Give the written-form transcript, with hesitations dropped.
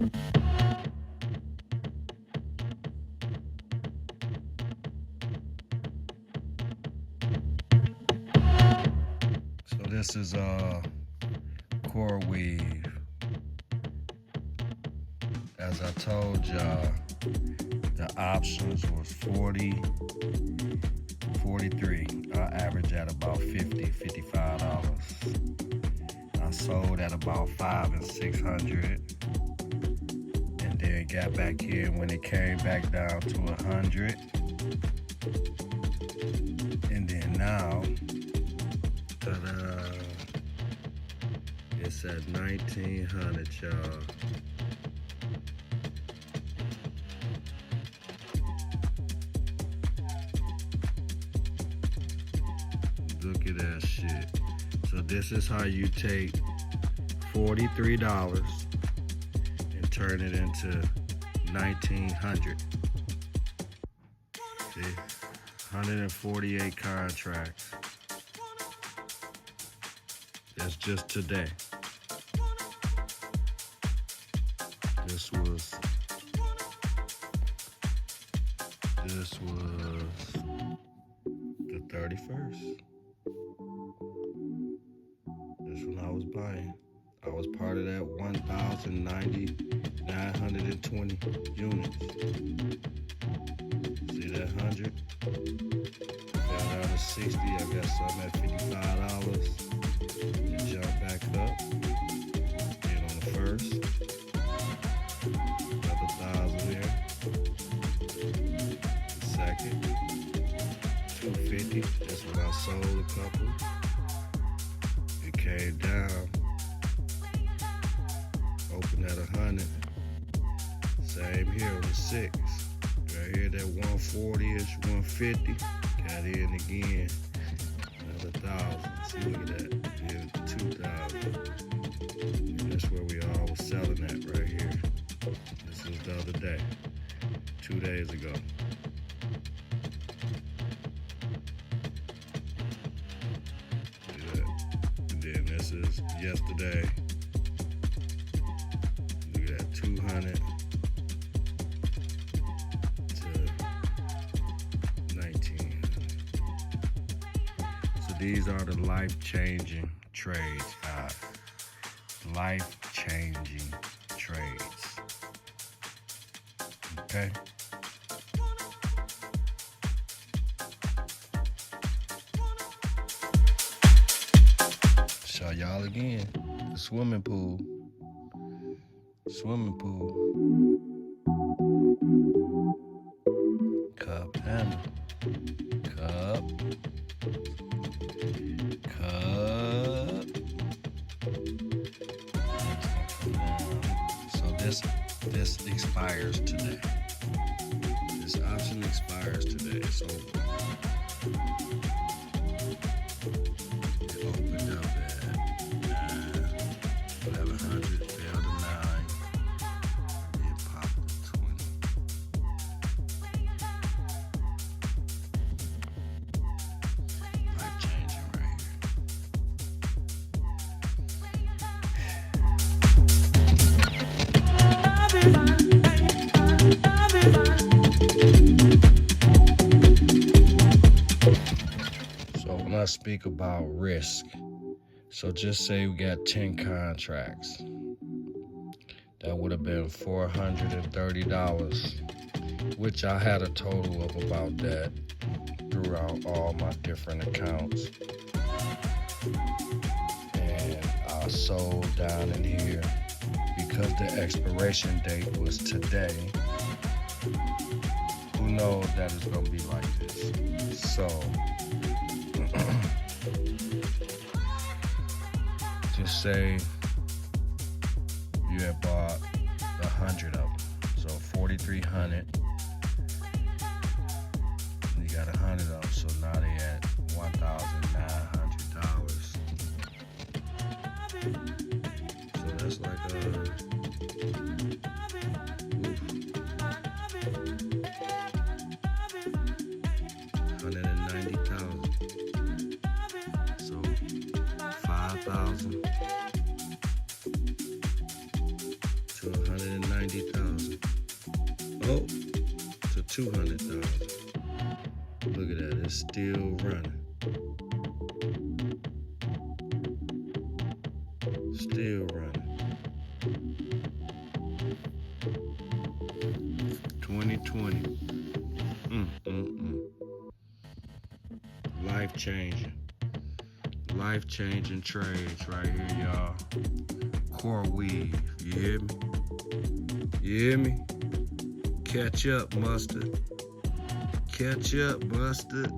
So this is coral weave. As I told y'all, the options was 40, 43. I average at about $50, $55. I sold at about $500 and $600, and then got back in when it came back down to 100, and then now, ta-da, it's at 1900, y'all. Look at that shit. So this is how you take $43 and turn it into 1900. See, 148 contracts. That's just today. This was the 31st. That's when I was buying. I was part of that 1,920 units. See that 100? Got down to 60. I got some at $55. And jump back up. And on the first, another 1,000 there. The second, 250. That's when I sold a couple. It came down. Opened at 100. Same here on the 6. Right here, that 140-ish, 150. Got in again. Another 1,000. See, look at that. Here's 2,000. And that's where we all was selling at right here. This was the other day. 2 days ago. See that? And then this is yesterday. Look at that, 200 to 1900. So these are the life-changing trades, guys. Life-changing trades. Okay? Show y'all again. The swimming pool. Swimming pool. Cup handle. Cup. Cup. So this expires today. This option expires today. It's over. It opened up at 1100, fell to 9. It popped to 20. Life changing right here. So when I speak about risk, so just say we got 10 contracts. That would have been $430, which I had a total of about that throughout all my different accounts. And I sold down in here because the expiration date was today. Who knows that it's gonna be like this? So just say you had bought 100 of them, so 4,300. You got 100 of them, so now they at $1,900. So that's like $190,000. So 5,000 to 190. 90,000. Oh, to 200,000. Look at that, it's still running. Still running. 2020. Life changing. Life changing trades right here, y'all. Core weave. You hear me? You hear me? Catch up, mustard. Catch up, mustard.